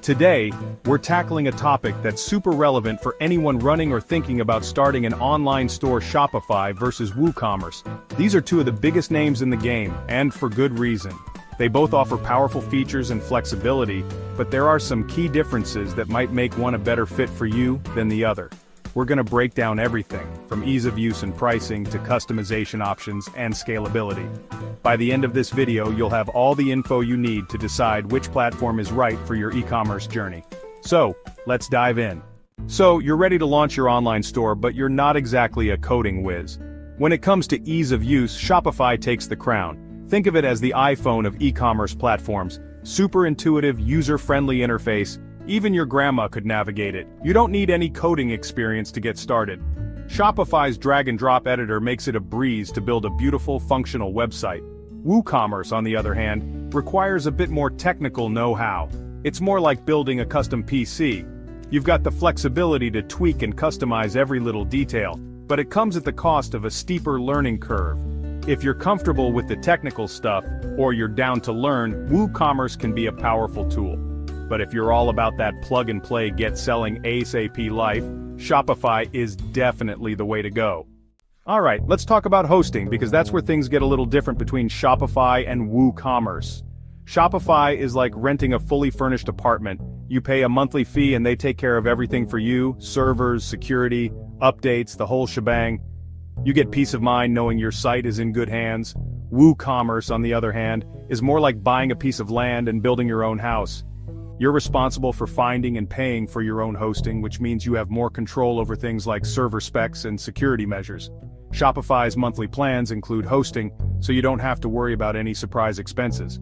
Today, we're tackling a topic that's super relevant for anyone running or thinking about starting an online store. Shopify versus WooCommerce. These are two of the biggest names in the game, and for good reason. They both offer powerful features and flexibility, but there are some key differences that might make one a better fit for you than the other. We're going to break down everything, from ease of use and pricing to customization options and scalability. By the end of this video, you'll have all the info you need to decide which platform is right for your e-commerce journey. So, let's dive in. So, you're ready to launch your online store, but you're not exactly a coding whiz. When it comes to ease of use, Shopify takes the crown. Think of it as the iPhone of e-commerce platforms. Super intuitive, user-friendly interface. Even your grandma could navigate it. You don't need any coding experience to get started. Shopify's drag-and-drop editor makes it a breeze to build a beautiful, functional website. WooCommerce, on the other hand, requires a bit more technical know-how. It's more like building a custom PC. You've got the flexibility to tweak and customize every little detail, but it comes at the cost of a steeper learning curve. If you're comfortable with the technical stuff, or you're down to learn, WooCommerce can be a powerful tool. But if you're all about that plug-and-play get-selling ASAP life, Shopify is definitely the way to go. Alright, let's talk about hosting, because that's where things get a little different between Shopify and WooCommerce. Shopify is like renting a fully furnished apartment. You pay a monthly fee and they take care of everything for you: servers, security, updates, the whole shebang. You get peace of mind knowing your site is in good hands. WooCommerce, on the other hand, is more like buying a piece of land and building your own house. You're responsible for finding and paying for your own hosting, which means you have more control over things like server specs and security measures. Shopify's monthly plans include hosting, so you don't have to worry about any surprise expenses.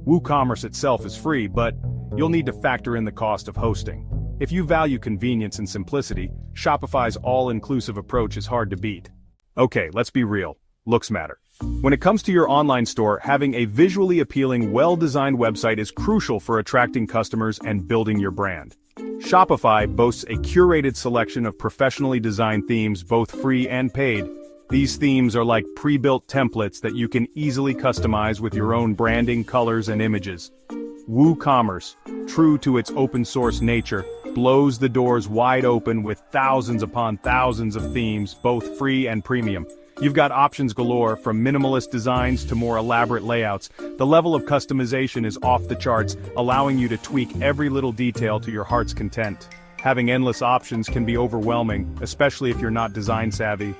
WooCommerce itself is free, but you'll need to factor in the cost of hosting. If you value convenience and simplicity, Shopify's all-inclusive approach is hard to beat. Okay, let's be real. Looks matter. When it comes to your online store, having a visually appealing, well-designed website is crucial for attracting customers and building your brand. Shopify boasts a curated selection of professionally designed themes, both free and paid. These themes are like pre-built templates that you can easily customize with your own branding, colors, and images. WooCommerce, true to its open-source nature, blows the doors wide open with thousands upon thousands of themes, both free and premium. You've got options galore, from minimalist designs to more elaborate layouts. The level of customization is off the charts, allowing you to tweak every little detail to your heart's content. Having endless options can be overwhelming, especially if you're not design savvy.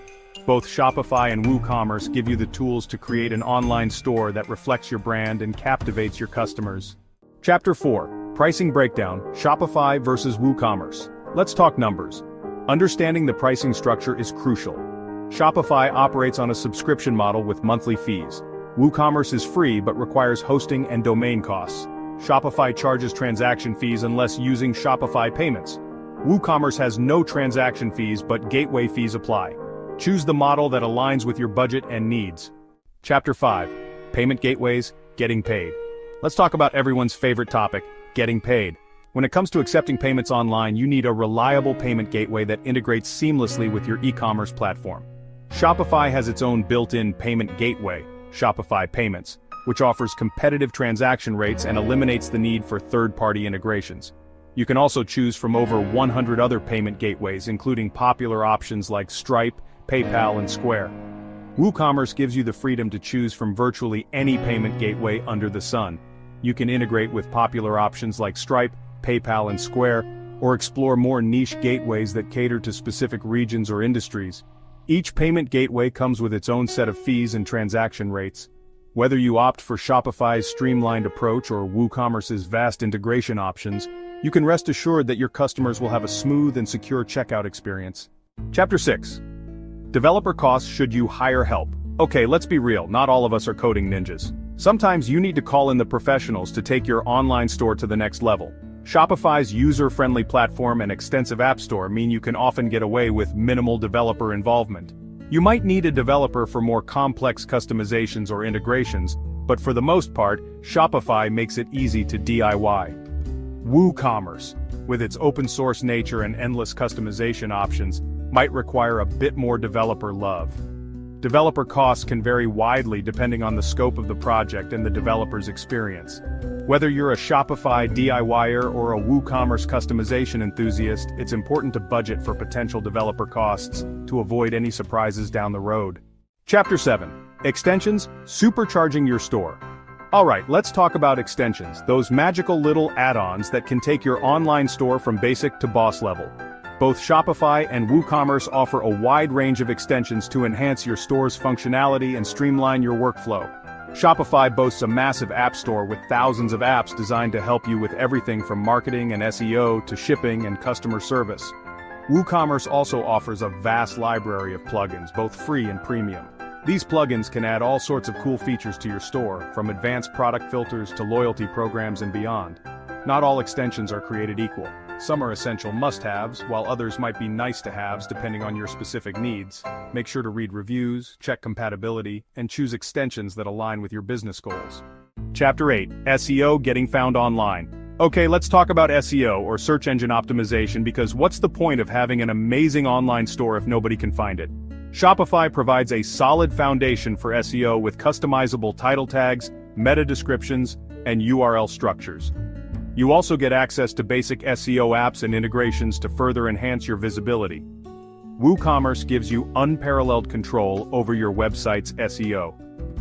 Both Shopify and WooCommerce give you the tools to create an online store that reflects your brand and captivates your customers. Chapter 4. Pricing Breakdown, Shopify versus WooCommerce. Let's talk numbers. Understanding the pricing structure is crucial. Shopify operates on a subscription model with monthly fees. WooCommerce is free but requires hosting and domain costs. Shopify charges transaction fees unless using Shopify payments. WooCommerce has no transaction fees but gateway fees apply. Choose the model that aligns with your budget and needs. Chapter 5. Payment Gateways, Getting Paid. Let's talk about everyone's favorite topic, getting paid. When it comes to accepting payments online, you need a reliable payment gateway that integrates seamlessly with your e-commerce platform. Shopify has its own built-in payment gateway, Shopify Payments, which offers competitive transaction rates and eliminates the need for third-party integrations. You can also choose from over 100 other payment gateways, including popular options like Stripe, PayPal, and Square. WooCommerce gives you the freedom to choose from virtually any payment gateway under the sun. You can integrate with popular options like Stripe, PayPal, and Square, or explore more niche gateways that cater to specific regions or industries. Each payment gateway comes with its own set of fees and transaction rates. Whether you opt for Shopify's streamlined approach or WooCommerce's vast integration options, you can rest assured that your customers will have a smooth and secure checkout experience. Chapter 6. Developer costs should you hire help. Okay, let's be real, not all of us are coding ninjas. Sometimes you need to call in the professionals to take your online store to the next level. Shopify's user-friendly platform and extensive app store mean you can often get away with minimal developer involvement. You might need a developer for more complex customizations or integrations, but for the most part, Shopify makes it easy to DIY. WooCommerce, with its open-source nature and endless customization options, might require a bit more developer love. Developer costs can vary widely depending on the scope of the project and the developer's experience. Whether you're a Shopify DIYer or a WooCommerce customization enthusiast, it's important to budget for potential developer costs to avoid any surprises down the road. Chapter 7. Extensions, supercharging your store. Alright, let's talk about extensions, those magical little add-ons that can take your online store from basic to boss level. Both Shopify and WooCommerce offer a wide range of extensions to enhance your store's functionality and streamline your workflow. Shopify boasts a massive app store with thousands of apps designed to help you with everything from marketing and SEO to shipping and customer service. WooCommerce also offers a vast library of plugins, both free and premium. These plugins can add all sorts of cool features to your store, from advanced product filters to loyalty programs and beyond. Not all extensions are created equal. Some are essential must-haves, while others might be nice-to-haves depending on your specific needs. Make sure to read reviews, check compatibility, and choose extensions that align with your business goals. Chapter 8. SEO, getting found online. Okay, let's talk about SEO, or search engine optimization, because what's the point of having an amazing online store if nobody can find it? Shopify provides a solid foundation for SEO with customizable title tags, meta descriptions, and URL structures. You also get access to basic SEO apps and integrations to further enhance your visibility. WooCommerce gives you unparalleled control over your website's SEO.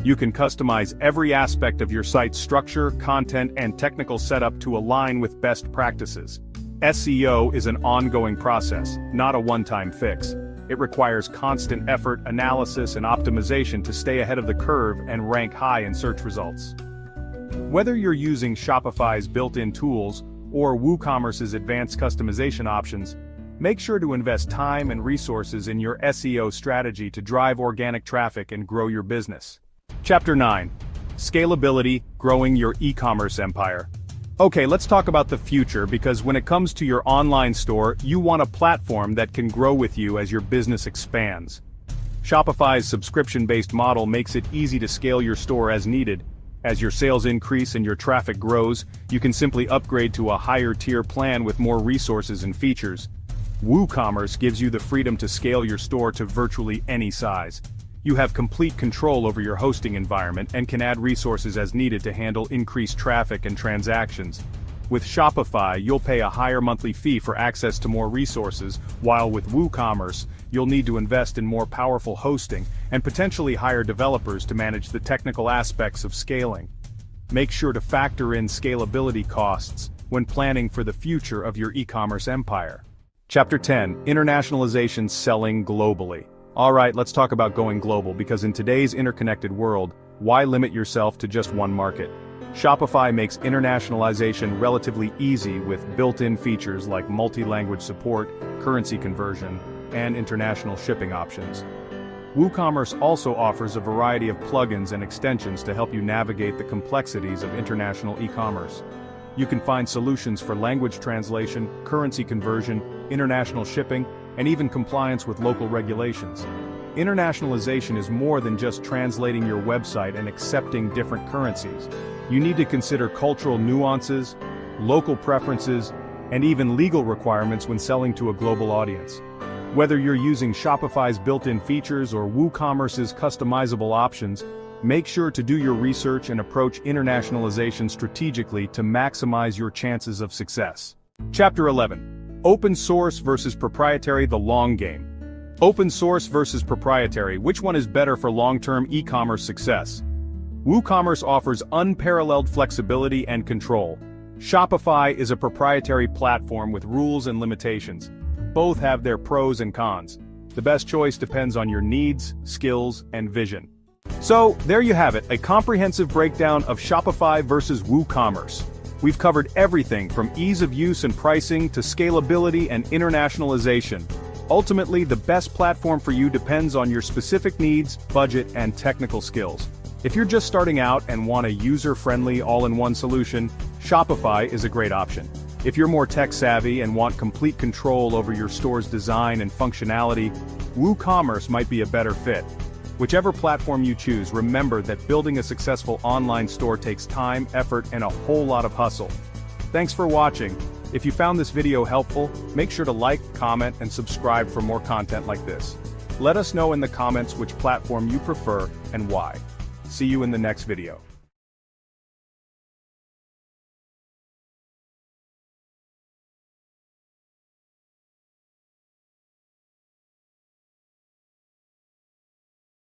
You can customize every aspect of your site's structure, content, and technical setup to align with best practices. SEO is an ongoing process, not a one-time fix. It requires constant effort, analysis, and optimization to stay ahead of the curve and rank high in search results. Whether you're using Shopify's built-in tools or WooCommerce's advanced customization options, make sure to invest time and resources in your SEO strategy to drive organic traffic and grow your business. Chapter 9. Scalability, growing your e-commerce empire. Okay, let's talk about the future, because when it comes to your online store, you want a platform that can grow with you as your business expands. Shopify's subscription-based model makes it easy to scale your store as needed. As your sales increase and your traffic grows, you can simply upgrade to a higher-tier plan with more resources and features. WooCommerce gives you the freedom to scale your store to virtually any size. You have complete control over your hosting environment and can add resources as needed to handle increased traffic and transactions. With Shopify, you'll pay a higher monthly fee for access to more resources, while with WooCommerce, you'll need to invest in more powerful hosting and potentially hire developers to manage the technical aspects of scaling. Make sure to factor in scalability costs when planning for the future of your e-commerce empire. Chapter 10. Internationalization, selling globally. Alright, let's talk about going global, because in today's interconnected world, why limit yourself to just one market? Shopify makes internationalization relatively easy with built-in features like multi-language support, currency conversion, and international shipping options. WooCommerce also offers a variety of plugins and extensions to help you navigate the complexities of international e-commerce. You can find solutions for language translation, currency conversion, international shipping, and even compliance with local regulations. Internationalization is more than just translating your website and accepting different currencies. You need to consider cultural nuances, local preferences, and even legal requirements when selling to a global audience. Whether you're using Shopify's built-in features or WooCommerce's customizable options, make sure to do your research and approach internationalization strategically to maximize your chances of success. Chapter 11. Open source versus proprietary, the long game. Open source versus proprietary, which one is better for long-term e-commerce success? WooCommerce offers unparalleled flexibility and control. Shopify is a proprietary platform with rules and limitations. Both have their pros and cons. The best choice depends on your needs, skills, and vision. So, there you have it, a comprehensive breakdown of Shopify versus WooCommerce. We've covered everything from ease of use and pricing to scalability and internationalization. Ultimately, the best platform for you depends on your specific needs, budget, and technical skills. If you're just starting out and want a user-friendly, all-in-one solution, Shopify is a great option. If you're more tech-savvy and want complete control over your store's design and functionality, WooCommerce might be a better fit. Whichever platform you choose, remember that building a successful online store takes time, effort, and a whole lot of hustle. Thanks for watching. If you found this video helpful, make sure to like, comment, and subscribe for more content like this. Let us know in the comments which platform you prefer and why. See you in the next video.